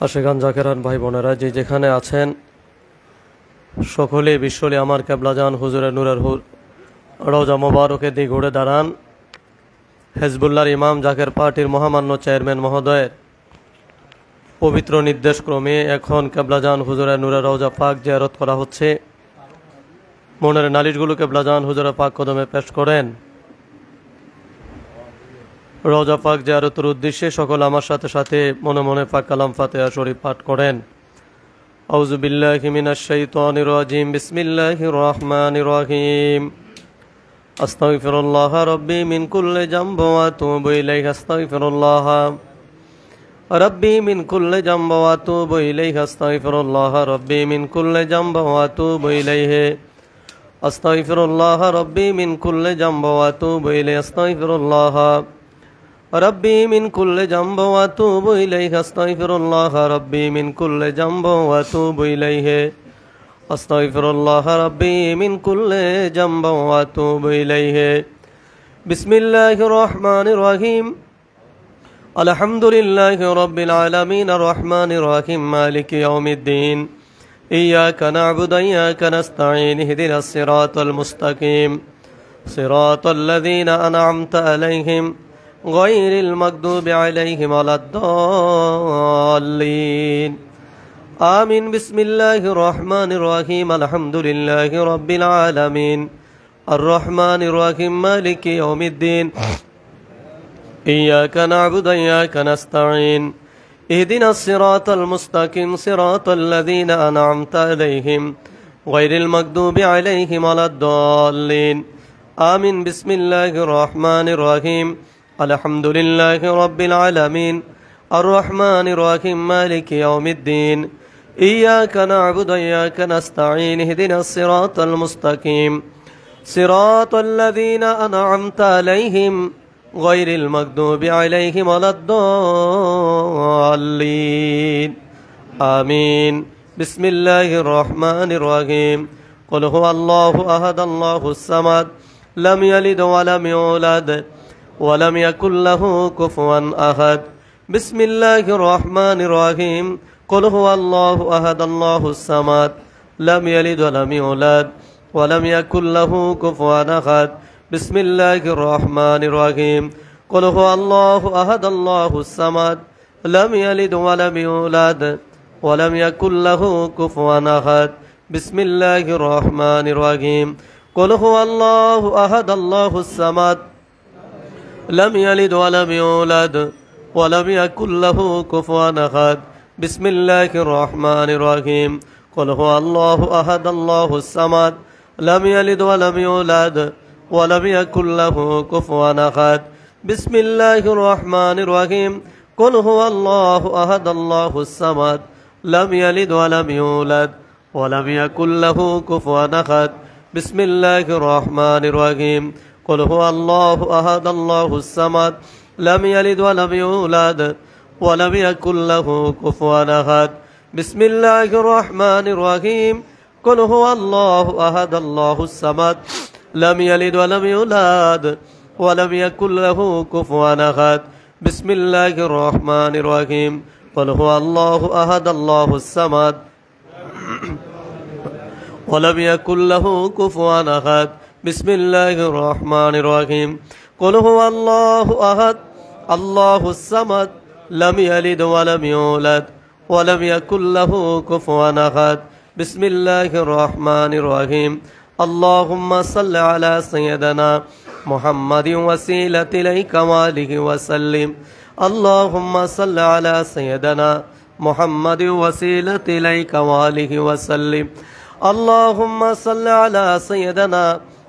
আশিকান জাকেরান ভাই বোনেরা যে যেখানে আছেন সকলে বিশ্বলে আমার কেবলাজান হুজুরের নূরের রওজা মোবারকের দিকে ঘুরে দাঁড়ান। হেজবুল্লাহর ইমাম জাকের পার্টির মহামান্য চেয়ারম্যান মহোদয়ের পবিত্র নির্দেশক্রমে এখন কেবলাজান হুজুরের নূরের রওজা পাক জিয়ারত করা হচ্ছে। মনের নালিশগুলো কেবলাজান হুজুরের পাক কদমে পেশ করেন। রওজা পাক জিয়ারতের উদ্দেশ্যে সকল আমার সাথে সাথে মনে মনে পাক কালাম ফাতিহা শরীফ পাঠ করেন। আউযু বিল্লাহি মিনাশ শাইতানির রাজিম, বিসমিল্লাহির রহমানির রহিম। আস্তাগফিরুল্লাহ রাব্বি মিন কুল্লি যামবি ওয়া আতুবু ইলাইহি, আস্তাগফিরুল্লাহ রাব্বি মিন কুল্লি যামবি ওয়া আতুবু ইলাইহি, আস্তাগফিরুল্লাহ রাব্বি মিন কুল্লি যামবি ওয়া আতুবু ইলাইহি, আস্তাগফিরুল্লাহ রাব্বি মিন কুল্লি যামবি ওয়া আতুবু ইলাইহি, আস্তাগফিরুল্লাহ ربي من كل ذنب واتوب إليه، أستغفر الله ربي من كل ذنب واتوب إليه، أستغفر الله ربي من كل ذنب واتوب إليه. بسم الله الرحمن الرحيم. الحمد لله رب العالمين الرحمن الرحيم مالك يوم الدين. إياك نعبد وإياك نستعين، اهدنا الصراط المستقيم صراط الذين أنعمت عليهم غير المغضوب عليهم ولا الضالين آمين. بسم الله الرحمن الرحيم. الحمد لله رب العالمين الرحمن الرحيم مالك يوم الدين. إياك نعبد وإياك نستعين، اهدنا الصراط المستقيم صراط الذين أنعمت عليهم غير المغضوب عليهم ولا الضالين آمين. بسم الله الرحمن الرحيم. الحمد لله رب العالمين الرحمن الرحيم مالك يوم الدين. إياك نعبد وإياك نستعين، اهدنا الصراط المستقيم صراط الذين أنعمت عليهم غير المغضوب عليهم ولا الضالين آمين. بسم الله الرحمن الرحيم. قل هو الله أحد الله الصمد لم يلد ولم يولد ولم يكن له كفوا أحد. بسم الله الرحمن الرحيم. قل هو الله أحد الله الصمد لم يلد ولم يولد ولم يكن له كفوا أحد. بسم الله الرحمن الرحيم. قل هو الله أحد الله الصمد لم يلد ولم يولد ولم يكن له كفوا أحد. بسم الله الرحمن الرحيم. قل هو الله أحد الله الصمد لم يلد ولم يولد ولم يكن له كفوا أحد. بسم الله الرحمن الرحيم. قل هو الله أحد الله الصمد لم يلد ولم يولد ولم يكن له كفوا أحد. بسم الله الرحمن الرحيم. قل هو الله أحد الله الصمد لم يلد ولم يولد ولم يكن له كفوا أحد. بسم الله الرحمن الرحيم. قل هو الله أحد الله الصمد لم يلد ولم يولد ولم يكن له كفوا أحد. بسم الله الرحمن الرحيم. قل هو الله أحد الله الصمد لم يلد ولم يولد ولم يكن له كفوا أحد. بسم الله الرحمن الرحيم. قل هو الله أحد الله الصمد ولم يكن له كفوا أحد. بسم الله الرحمن الرحيم. قل هو الله أحد الله الصمد لم يلد ولم يولد ولم يكن له كفوا أحد. بسم الله الرحمن الرحيم. اللهم صل على سيدنا محمد وسيلة إليك وآله وسلم. اللهم صل على سيدنا محمد وسيلة إليك وآله وسلم. اللهم صل على سيدنا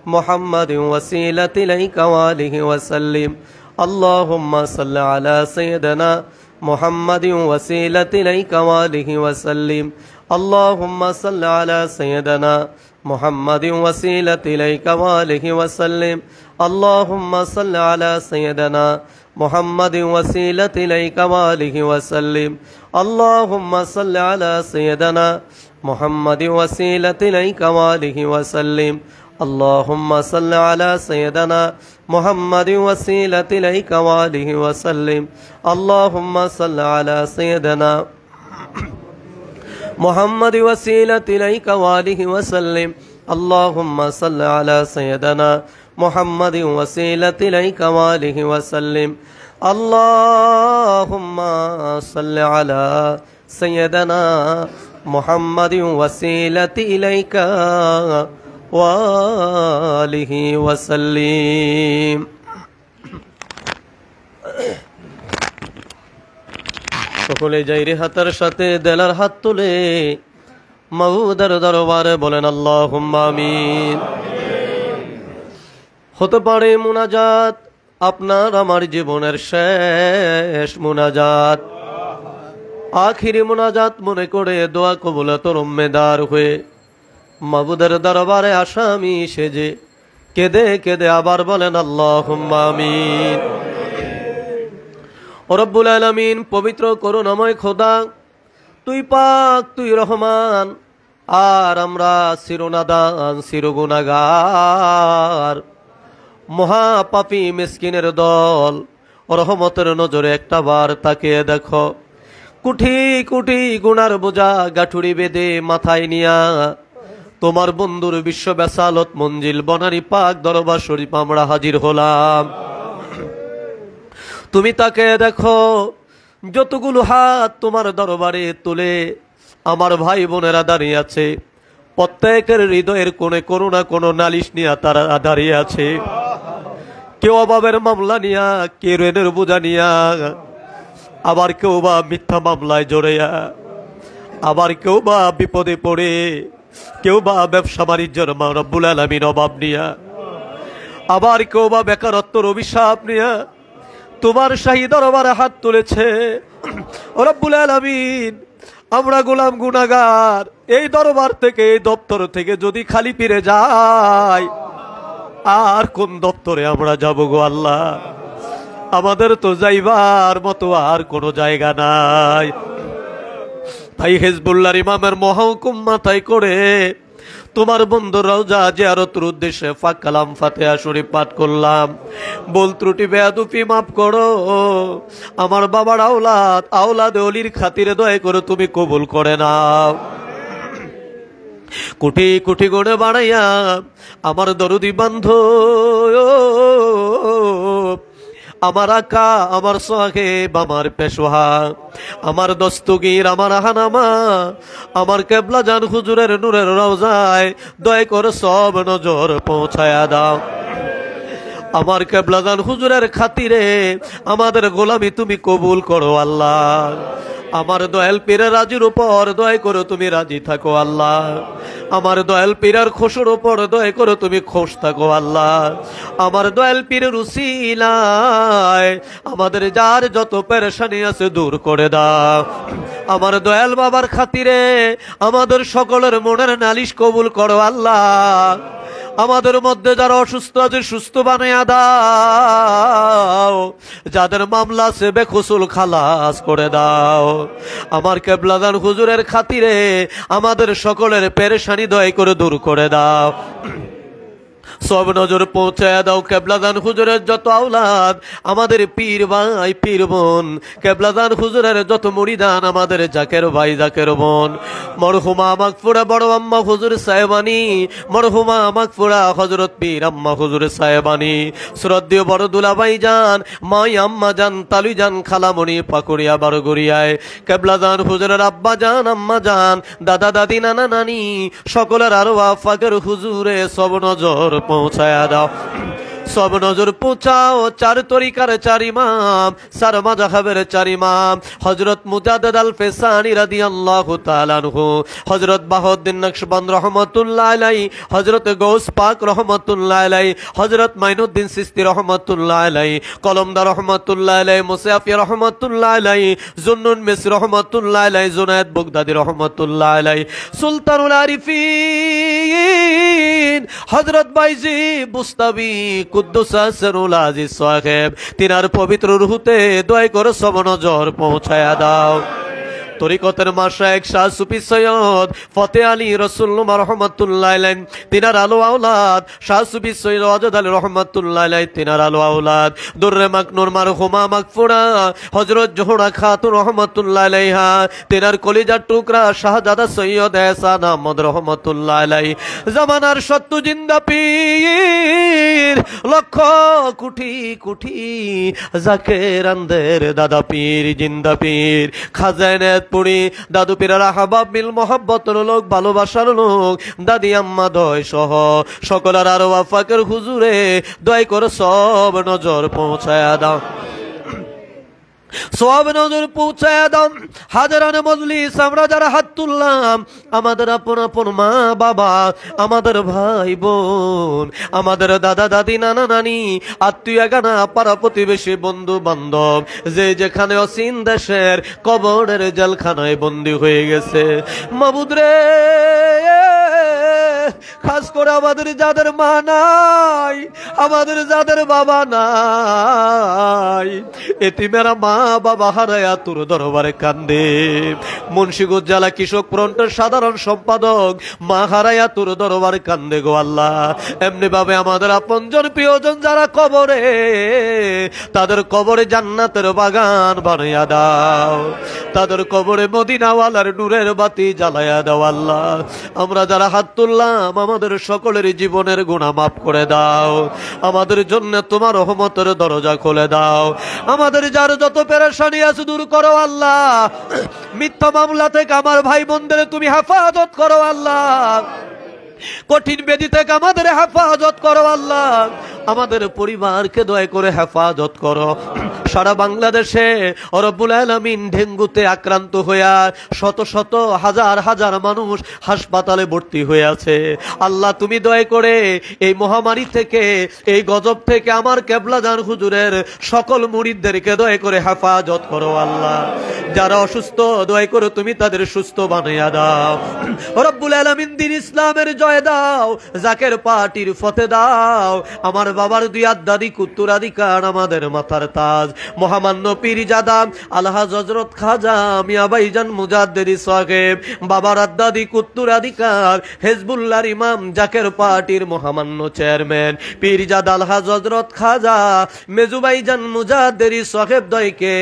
محمد وسيلة إليك وآله وسلم. اللهم صل على سيدنا محمد وسيلة إليك وآله وسلم. اللهم صل على سيدنا محمد وسيلة إليك وآله وسلم. اللهم صل على سيدنا محمد وسيلة إليك وآله وسلم. اللهم صل على سيدنا محمد وسيلة إليك وآله وسلم. اللهم صل على سيدنا محمد وسيلة إليك وآله وسلم. اللهم صل على سيدنا محمد وسيلة إليك وآله وسلم اللهم صل على سيدنا محمد وسيلة إليك وآله وسلم اللهم صل على سيدنا محمد وسيلة إليك وآله وسلم সকলে জাইরে হাতের সাথে দেলার হাত তুলে মাবুদের দরবারে বলেন আল্লাহুম্মা আমিন। হতে পারে মুনাজাত আপনার আমার জীবনের শেষ মুনাজাত, আখিরি মুনাজাত মনে করে দোয়া কবুলাতের উম্মেদার হয়ে মাবুদের দরবারে আসামি সেজে কেঁদে কেঁদে আবার বলেন আল্লাহুম্মা আমিন। ও রব্বুল আলামিন, পবিত্র করুণাময় খোদা, তুই পাক, তুই রহমান, আর আমরা চিরনাদান চিরগুনাহগার মহাপাপী মিসকিনের দল। রহমতের নজরে একটা বার তাকিয়ে দেখো, কোটি কোটি গুনার বোঝা গাঠুরি বেঁধে মাথায় নিয়া তোমার বন্ধুর বিশ্ব বেসালত মঞ্জিল বনানী পাক দরবার শরীফ আমরা হাজির হলাম। তুমি তাকে দেখো, যতগুলো হাত তোমার দরবারে তুলে আমার ভাই বোনেরা দাঁড়িয়ে আছে, প্রত্যেকের হৃদয়ের কোণে কোনো না কোনো নালিশ নিয়ে তারা দাঁড়িয়ে আছে। কেউ অভাবের মামলা নিয়া, কেউ ঋণের বোঝা নিয়া, আবার কেউ বা মিথ্যা মামলায় জড়িয়া, আবার কেউ বা বিপদে পড়ে, কেউ বা ব্যবসা বাণিজ্যের রব্বুল আলামিন অভাব নিয়া, আবার কেউ বা বেকারত্বের অভিশাপ নিয়া তোমার শাহী দরবারে হাত তুলেছে। ও রব্বুল আলামিন, আমরা গোলাম গুনাহগার, এই দরবার থেকে, এই দপ্তর থেকে যদি খালি ফিরে যাই, আর কোন দপ্তরে আমরা যাব গো আল্লাহ? আমাদের তো যাইবার মতো আর কোনো জায়গা নাই। তাই হিজবুল্লাহর ইমামের মহাহুকুম মাথায় করে তোমার বন্ধু রওজা জিয়ারতের উদ্দেশ্যে পাক কালাম ফাতিহা শরীফ পাঠ করলাম। বল ত্রুটি বেয়াদুফি মাফ করো। আমার বাবার আওলাদ, আওলাদে ওলির খাতিরে দয়া করে তুমি কবুল করে নাও। কোটি কোটি গুণে বাড়াইয়া আমার দরদি বান্ধব, আমার আকা, আমার সাহেব, আমার পেশোহা, আমার দস্তগীর, আমার হানামা, আমার কেবলা জান হুজুরের নূরের রওজায় দয়া করে সব নজর পৌঁছায়া দাও। আমার কেবলা জান হুজুরের খাতিরে আমাদের গোলামি তুমি কবুল করো আল্লাহ। আমার দয়াল পীরের রাজির উপর দয়া করো তুমি রাজি থাকো আল্লাহ। আমার দয়াল পীরের খুশির উপর দয়া করো তুমি খুশ থাকো আল্লাহ। আমার দয়াল পীরের উসিলায় আমাদের যার যত পেরেশানি আছে দূর করে দাও। আমার দয়াল বাবার খাতিরে আমাদের সকলের মনের নালিশ কবুল করো আল্লাহ। আমাদের মধ্যে যারা অসুস্থ আছে সুস্থ বানিয়ে দাও, যাদের মামলা আছে বেকসুল খালাস করে দাও। আমার কেবলাদান হুজুরের খাতিরে আমাদের সকলের পেরেশানি দয়া করে দূর করে দাও। সব নজর পৌঁছায় দাও কেবলাদান হুজুরের যত আওলাদ, আমাদের পীর ভাই পীর বোন, কেবলাদান হুজুরের যত মুরিদান, আমাদের জাকের ভাই জাকের বোন, মরহুমা মাগফুরা বড় আম্মা হুজুর সাহেবানী, মরহুমা মাগফুরা হযরত পীর আম্মা হুজুর সাহেবানী, শ্রদ্ধেয় বড় দুলাভাই জান, মাই আম্মা জান, তালুই জান, খালামণি পাকুড়িয়া বারোগড়িয়ায়, কেবলাদান হুজুরের আব্বা জান, আম্মা জান, দাদা দাদি, নানা নানি, সকলের আরো আফাকের হুজুরে সব নজর পৌঁছায়া দাও। সব নজর পৌঁছাও চার তরিকার চার ইমাম, চার মাযহাবের চার ইমাম, হযরত মুজাদ্দিদ আল ফেসানি রাদিয়াল্লাহু তাআলা আনহু, হযরত বাহাউদ্দিন নকশবন্দ রাহমাতুল্লাহ আলাইহি, হযরত গৌস পাক রাহমাতুল্লাহ আলাইহি, হযরত মাইনুদ্দিন সিস্তি রাহমাতুল্লাহ আলাইহি, কলমদার রাহমাতুল্লাহ আলাইহি, মুসাফি রাহমাতুল্লাহ আলাইহি, জুন্নুন মিসরি রাহমাতুল্লাহ আলাইহি, জুনায়েদ বাগদাদি রাহমাতুল্লাহ আলাইহি, সুলতানুল আরিফিন হযরত বাইজি বুস্তাবি কুদ্দুস আসরুল আজিজ সাহেব, তিনার পবিত্র রুহুতে দয়া করে সব নজর পৌঁছায়া দাও। তরিকতের মাশায়েখ শাহ সুফি সৈয়দ ফতে আলী রসুল্লুমা রহমাতুল্লাহ আলাইহি তিনার আলো আওলাদ, শাহ সুফি সৈয়দ অজদ আলী রহমাতুল্লাহ আলাইহি তিনার আলো আওলাদ, দুররে মাকনুর মারহুমা মাগফুরা হযরত জোহরা খাতুন রহমাতুল্লাহ আলাইহা তিনার কলিজার টুকরা শাহজাদা সৈয়দ এহসান আহমদ রহমাতুল্লাহ আলাইহি, জামানার সত্য জিন্দা পীর লক্ষ কোটি কোটি জাকের আন্দের দাদা পীর জিন্দা পীর খাজানাতপুরি দাদু পীরের আহবাব মিল মোহাব্বতের লোক, ভালোবাসার লোক, দাদি আম্মা দয় সহ সকলের আরো ওয়াফাকের হুজুরে দয় করে সব নজর পৌঁছায়া দাও, সব নজর পৌঁছায় দাও। হাজারানে মজলিস আমরা যারা হাত তুললাম, আমাদের আপন আপন মা বাবা, আমাদের ভাই বোন, আমাদের দাদা দাদি নানা নানি, আত্মীয় গানা, পাড়া প্রতিবেশী, বন্ধু বান্ধব, যে যেখানে অসীন দেশের কবরের জেলখানায় বন্দী হয়ে গেছে, মাবুদ রে খাস করে আমাদের যাদের মা নাই, আমাদের যাদের বাবা নাই, এতিমেরা মা বাবা হারায়া তোর দরবারে কান্দে। মুন্সিগঞ্জ জেলা কৃষক ফ্রন্টের সাধারণ সম্পাদক মা হারায়া তোর দরবারে কান্দে গো আল্লাহ। এমনি ভাবে আমাদের আপনজন প্রিয়জন যারা কবরে, তাদের কবরে জান্নাতের বাগান বানাইয়া দাও, তাদের কবরে মদিনাওয়ালার নূরের বাতি জ্বালাইয়া দাও আল্লাহ। আমরা যারা হাত তুললাম, আমাদের সকলের জীবনের গুনাহ মাফ করে দাও, আমাদের জন্য তোমার রহমতের দরজা খুলে দাও, আমাদের যার যত পেরেশানি আছে দূর করো আল্লাহ। মিথ্যা মামলা থেকে আমার ভাই বোনদের তুমি হেফাজত করো আল্লাহ, কঠিন ব্যাধি থেকে আমাদের হেফাজত করো আল্লাহ, আমাদের পরিবারকে দয়া করে হেফাজত করো। সারা বাংলাদেশে রব্বুল আলামিন ডেঙ্গুতে আক্রান্ত হইয়া শত শত হাজার হাজার মানুষ হাসপাতালে ভর্তি হয়ে আছে আল্লাহ, তুমি দয়া করে এই মহামারী থেকে, এই গজব থেকে আমার কেবলাজান হুজুরের সকল মুরিদদেরকে দয়া করে হেফাজত করো আল্লাহ। যারা অসুস্থ দয়া করে তুমি তাদের সুস্থ বানাইয়া দাও রব্বুল আলামিন। দিন ইসলামের জয় দাও, জাকের পার্টির ফতে দাও, আমার বাবার দুই আদাদি কুত্তুরাধিকার, আমাদের মাথার তাজ মহামান্য পীরজাদা আলহাজ হযরত খাজা মিয়া ভাইজান মুজাদ্দিদি সাহেব, বাবার আদাদি কুত্তুরাধিকার হিজবুল্লাহর ইমাম, জাকের পার্টির মহামান্য চেয়ারম্যান পীরজাদা আলহাজ হযরত খাজা মেজু ভাইজান মুজাদ্দিদি সাহেব দয়কে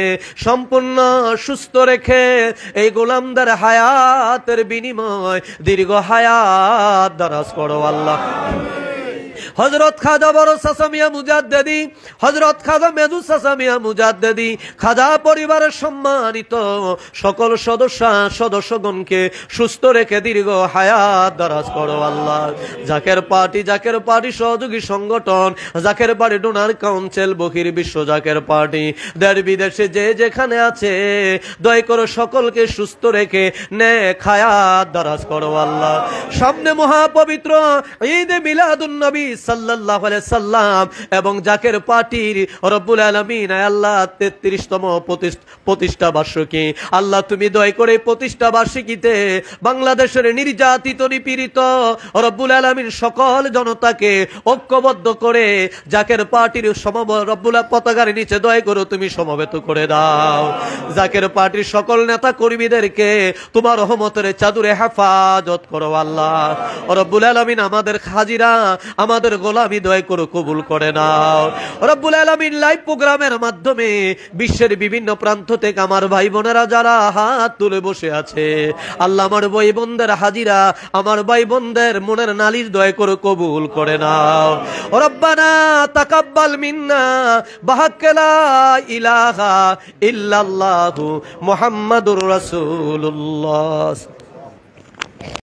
সম্পূর্ণ সুস্থ রেখে এই গোলামদের হায়াতের বিনিময় দীর্ঘ হায়াত দারাজ করো আল্লাহ। হযরত খাজা বড় সাসামিয়া মুজাদ্দিদি, হযরত খাজা মেজু সাসামিয়া মুজাদ্দিদি, খাজা পরিবারের সম্মানিত সকল সদস্যগণকে সুস্থ রেখে দীর্ঘ হায়াত দারাজ করো আল্লাহ। জাকের পার্টি সহযোগী সংগঠন, জাকের পার্টি ডোনার কাউন্সিল, বহির বিশ্ব জাকের পার্টি, দেশ বিদেশে যে যেখানে আছে দয়া করে সকলকে সুস্থ রেখে নেক হায়াত দারাজ করো আল্লাহ। সামনে মহাপবিত্র ঈদে মিলাদুন নবী সাল্লাল্লাহু আলাইহি সাল্লাম এবং জাকের পার্টির রব্বুল আলামিন আল্লাহ 33তম প্রতিষ্ঠা বার্ষিকী আল্লাহ, তুমি দয়া করে প্রতিষ্ঠা বার্ষিকীতে বাংলাদেশের নির্যাতিত নিপীড়িত রব্বুল আলামিন সকল জনতাকে ঐক্যবদ্ধ করে জাকের পার্টির রব্বুল পতাকার নিচে দয়া করে তুমি সমবেত করে দাও। জাকের পার্টির সকল নেতা কর্মীদেরকে তোমার রহমতের চাদরে হেফাজত করো আল্লাহ। রব্বুল আলামিন আমাদের হাজিরা, আমাদের গোলামি দয়া করে কবুল করে নাও রব্বুল আলামিন। লাইভ প্রোগ্রামের মাধ্যমে বিশ্বের বিভিন্ন প্রান্ত থেকে আমার ভাই বোনেরা যারা হাত তুলে বসে আছে আল্লাহ, আমার ভাই বোনদের হাজিরা, আমার ভাই বোনদের মনের নালিশ দয়া করে কবুল করে নাও। রব্বানা তাকাব্বাল মিন্না বিহাক্কি লা ইলাহা ইল্লাল্লাহু মুহাম্মাদুর রাসূলুল্লাহ।